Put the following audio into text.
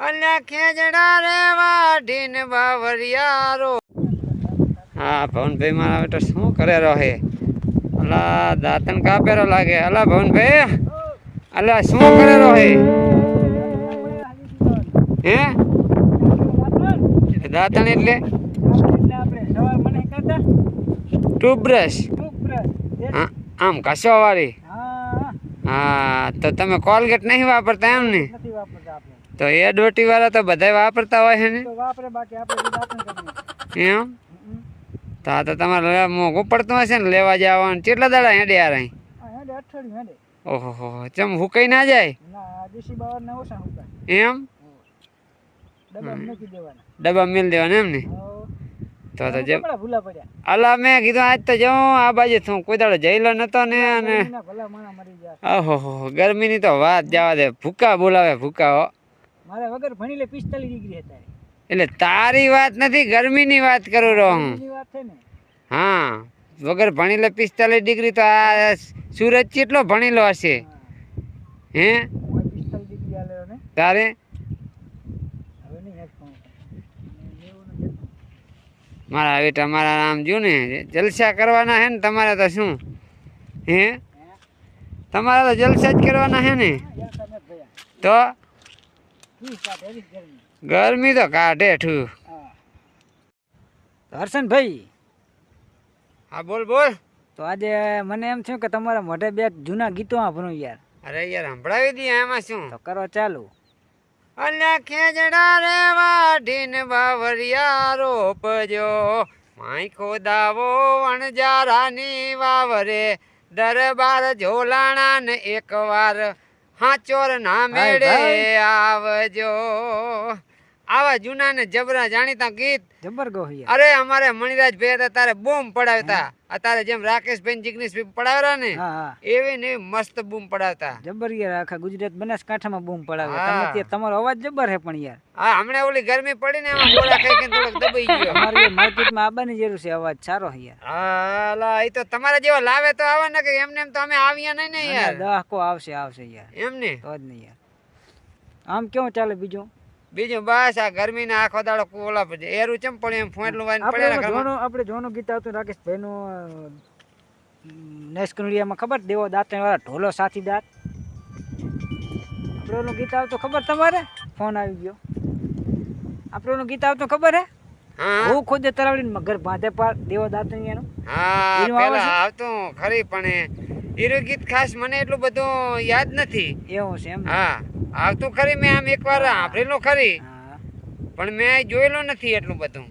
અલ્યા ખેજડા રે વાઢીન બાવરિયારો. હા ભવનભાઈ મારા બેટા શું કરે રહે? અલા દાંતણ કાપેરો લાગે. અલા ભવનભાઈ, અલા શું કરે રહે? હે દાંતણ એટલે ટૂથબ્રશ? આમ કશો વાળી? હા તો તમે કોલગેટ નહીં વાપરતા એમ ને? તો એ ડોટી વાળા તો બધા વાપરતા હોય છે ને એમ? તો તમારે મોંઘું પડતું હશે ને લેવા જવાનું? કેટલા દાડા હેડે યાર? ઓહો ચમ હુકાઈ ના જાય એમ? ડબ્બા મેલ દેવાના એમ ને? તો જેમ અલા મેં કીધું આજ તો જવું આ બાજુ છું, કોઈ દાડો જઈલો નતો ને. અને ઓહો ગરમી ની તો વાત જવા દે. ભૂકા બોલાવે ભૂકા. હો મારે વગર ભણી લે 45 ડિગ્રી હતા. એટલે તારી વાત નથી, ગરમી ની વાત કરું રહો હું. હા વગર ભણી લે 45 ડિગ્રી તો આ સુરત કેટલો ભણેલો હશે હે? 45 ડિગ્રી આલે ને તારે મારા બેટા મારા આમ જો ને જલસા કરવાના હે ને તમારે તો શું હે? તમારે તો જલસા જ કરવાના હે ને? તો ગરમી તો કાઢે ઠું. હર્ષનભાઈ, હા બોલ બોલ. તો આજે મને એમ થયું કે તમારા મોઢે બે જૂના ગીતો સાંભળું યાર. અરે યાર સંભળાવી દઈએ, એમાં શું? તો કરો ચાલુ. અલ્યા ખેજડા રે વાઢીન બાવરિયારો પજો, માઈકો દાવો વણજારાની વાવરે, દરબાર ઝોલાણા ને એક વાર હાચોર ના મેળે આવજો. આવા જૂના ને જબરા જાણીતા ગીત જબર ગો યાર. અરે અમારે મણિરાજ ભાઈ હતા તારે બૂમ પડાવતા. અત્યારે જેમ રાકેશભાઈ જિગ્નેશભાઈ પડાવરા ને એવી ને મસ્ત બૂમ પડાવતા. જબર યાર, આખા ગુજરાત બનાસકાંઠામાં બૂમ પડાવે. તમે તમારો અવાજ જબર હે પણ યાર. હા હમણાં ઓલી ગરમી પડી ને એમાં ગોળા ખાઈ કે થોડોક દબાઈ ગયો. અમારી માર્કેટમાં આવવાની જરૂર છે, અવાજ સારો હે યાર. હા લા એ તો તમારા જેવા લાવે તો આવે ને, કે એમને એમ તો અમે આવ્યા નહીં ને યાર. દહકો આવશે યાર. એમ ને તો જ નહીં યાર. આમ કેવું ચાલે બીજું? બીજું બસ આ ગરમી ના આખો દાડો કોલા પડે એરું ચમ પડે એમ ફોટલું વાઈન પડે ને ઘરમાં. આપણે જોનું ગીત આવતું રાકેશભાઈ નું નેસ્કનુડિયામાં ખબર દેવો દાંતણ વાળા ઢોલો સાથીદાર. આપણે ઓનું ગીત આવતું ખબર તમારે? ફોન આવી ગયો. આપણે ઓનું ગીત આવતું ખબર હે? હું ખુદ તરાવડીને મગર બાંધે પાર દેવો દાંતણિયાનું. હા પેલા આવતું ખરી પણ એરું ગીત ખાસ મને એટલું બધું યાદ નથી. એવું છે એમ? હા આવતું ખરી, મેં આમ એકવાર સાંભળેલું ખરી પણ મેં જોયેલું નથી એટલું બધું.